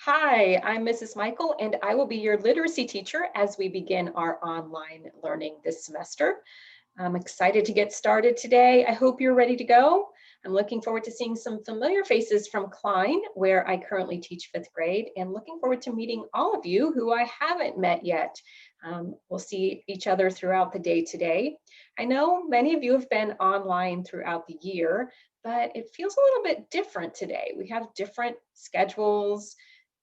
Hi, I'm Mrs. Michael, and I will be your literacy teacher as we begin our online learning this semester. I'm excited to get started today. I hope you're ready to go. I'm looking forward to seeing some familiar faces from Klein, where I currently teach fifth grade, and looking forward to meeting all of you who I haven't met yet. We'll see each other throughout the day today. I know many of you have been online throughout the year, but it feels a little bit different today. We have different schedules,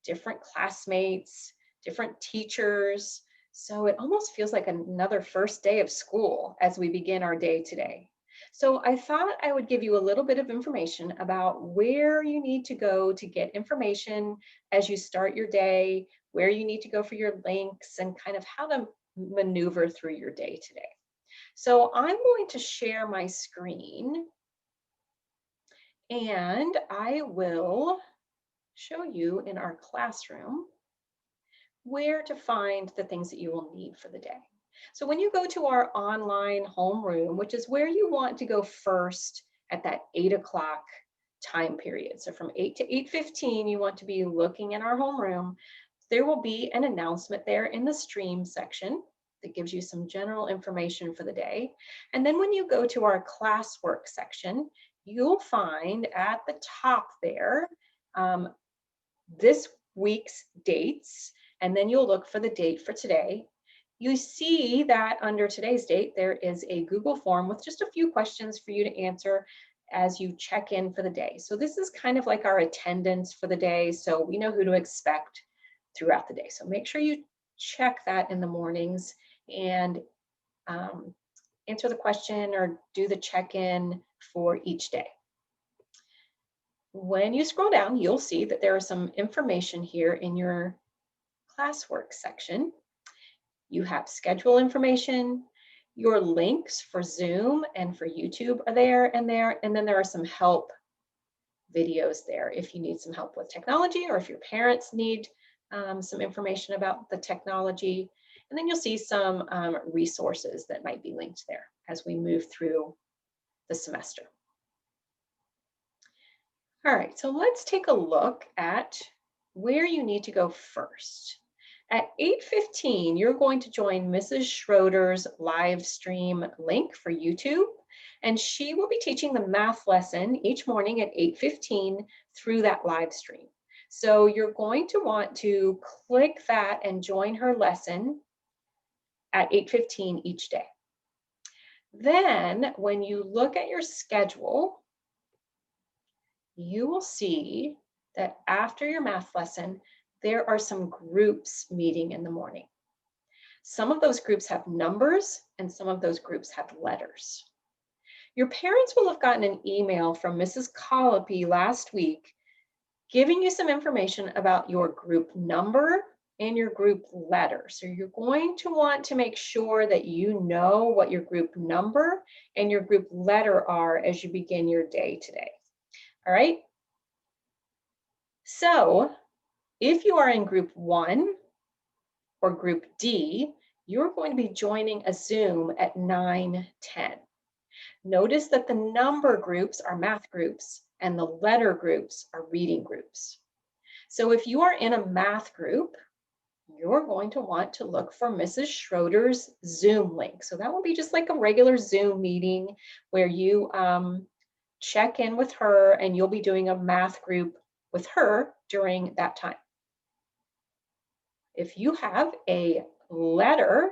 different classmates, different teachers. So it almost feels like another first day of school as we begin our day today. So I thought I would give you a little bit of information about where you need to go to get information as you start your day, where you need to go for your links, and kind of how to maneuver through your day today. So I'm going to share my screen and I will show you in our classroom where to find the things that you will need for the day. So when you go to our online homeroom, which is where you want to go first at that 8 o'clock time period. So from 8 to 8:15, you want to be looking in our homeroom. There will be an announcement there in the stream section that gives you some general information for the day. And then when you go to our classwork section, you'll find at the top there um, this week's dates, and then you'll look for the date for today. You see that under today's date, there is a Google form with just a few questions for you to answer as you check in for the day. So this is kind of like our attendance for the day, so we know who to expect throughout the day. So make sure you check that in the mornings and um, answer the question or do the check-in for each day. When you scroll down, you'll see that there is some information here in your classwork section. You have schedule information, your links for Zoom and for YouTube are there, and then there are some help videos there if you need some help with technology or if your parents need some information about the technology. And then you'll see some resources that might be linked there as we move through the semester. All right, so let's take a look at where you need to go first. At 8:15, you're going to join Mrs. Schroeder's live stream link for YouTube, and she will be teaching the math lesson each morning at 8:15 through that live stream. So you're going to want to click that and join her lesson at 8:15 each day. Then when you look at your schedule, you will see that after your math lesson, there are some groups meeting in the morning. Some of those groups have numbers and some of those groups have letters. Your parents will have gotten an email from Mrs. Colopy last week giving you some information about your group number and your group letter. So you're going to want to make sure that you know what your group number and your group letter are as you begin your day today. All right? So if you are in group 1 or group D, you're going to be joining a Zoom at 9:10. Notice that the number groups are math groups and the letter groups are reading groups. So if you are in a math group, you're going to want to look for Mrs. Schroeder's Zoom link. So that will be just like a regular Zoom meeting where you check in with her and you'll be doing a math group with her during that time. If you have a letter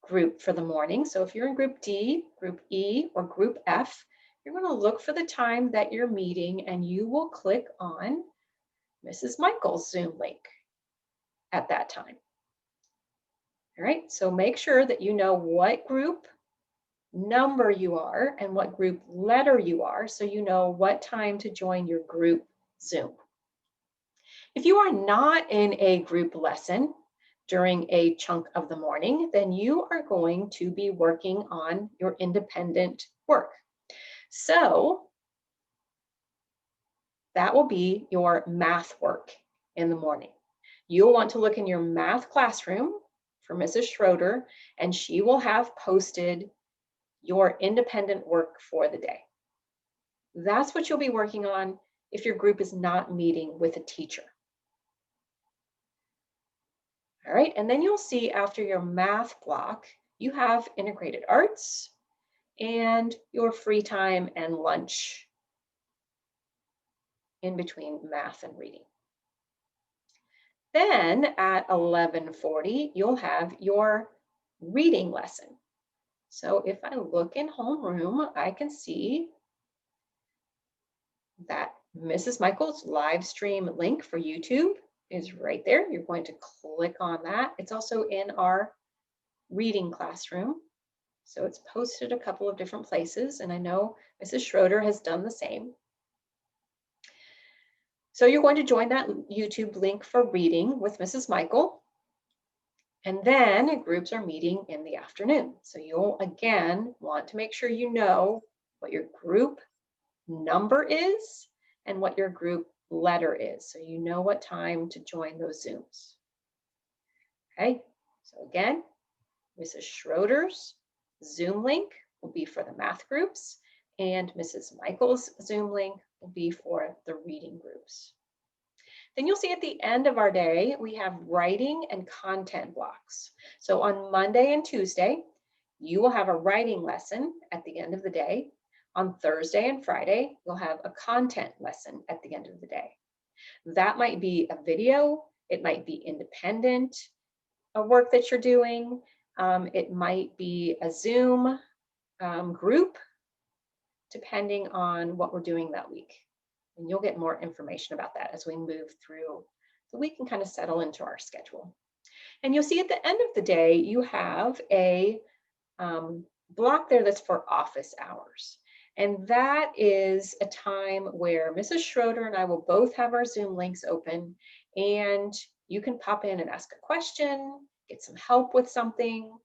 group for the morning, so if you're in group D, group E, or group F, you're going to look for the time that you're meeting and you will click on Mrs. Michael's Zoom link at that time. All right, so make sure that you know what group number you are and what group letter you are so you know what time to join your group Zoom. If you are not in a group lesson during a chunk of the morning, then you are going to be working on your independent work. So that will be your math work in the morning. You'll want to look in your math classroom for Mrs. Schroeder, and she will have posted your independent work for the day. That's what you'll be working on if your group is not meeting with a teacher. All right, and then you'll see after your math block, you have integrated arts and your free time and lunch in between math and reading. Then at 11:40, you'll have your reading lesson. So if I look in homeroom, I can see that Mrs. Michael's live stream link for YouTube is right there. You're going to click on that. It's also in our reading classroom. So it's posted a couple of different places, and I know Mrs. Schroeder has done the same. So you're going to join that YouTube link for reading with Mrs. Michael. And then groups are meeting in the afternoon. So you'll again want to make sure you know what your group number is and what your group letter is, so you know what time to join those Zooms. Okay, so again, Mrs. Schroeder's Zoom link will be for the math groups, and Mrs. Michael's Zoom link will be for the reading groups. Then you'll see at the end of our day, we have writing and content blocks. So on Monday and Tuesday, you will have a writing lesson at the end of the day. On Thursday and Friday, you'll have a content lesson at the end of the day. That might be a video, it might be independent work that you're doing, it might be a Zoom group, depending on what we're doing that week. And you'll get more information about that as we move through the week and kind of settle into our schedule. And you'll see at the end of the day, you have a block there that's for office hours. And that is a time where Mrs. Schroeder and I will both have our Zoom links open, and you can pop in and ask a question, get some help with something.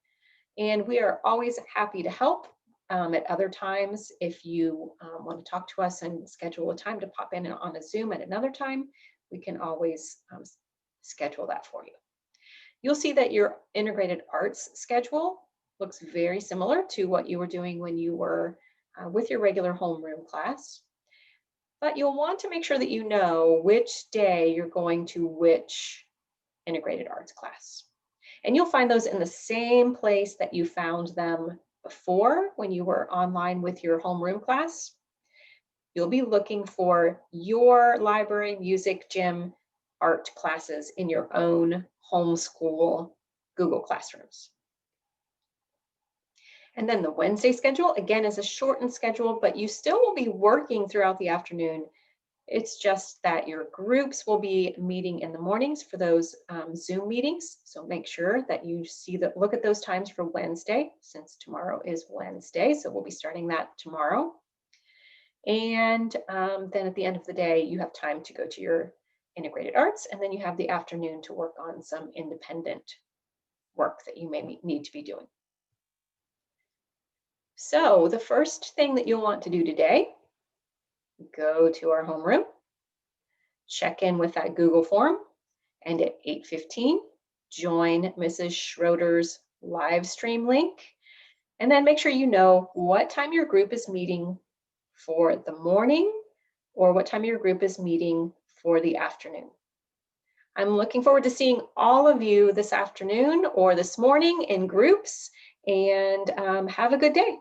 And we are always happy to help at other times. If you want to talk to us and schedule a time to pop in on a Zoom at another time, we can always schedule that for you. You'll see that your integrated arts schedule looks very similar to what you were doing when you were with your regular homeroom class. But you'll want to make sure that you know which day you're going to which integrated arts class. And you'll find those in the same place that you found them before when you were online with your homeroom class. You'll be looking for your library, music, gym, art classes in your own homeschool Google Classrooms. And then the Wednesday schedule, again, is a shortened schedule, but you still will be working throughout the afternoon. It's just that your groups will be meeting in the mornings for those Zoom meetings. So make sure that you look at those times for Wednesday, since tomorrow is Wednesday. So we'll be starting that tomorrow. And then at the end of the day, you have time to go to your integrated arts, and then you have the afternoon to work on some independent work that you may need to be doing. So the first thing that you'll want to do today, go to our homeroom, check in with that Google form, and at 8:15, join Mrs. Schroeder's live stream link, and then make sure you know what time your group is meeting for the morning or what time your group is meeting for the afternoon. I'm looking forward to seeing all of you this afternoon or this morning in groups, and have a good day.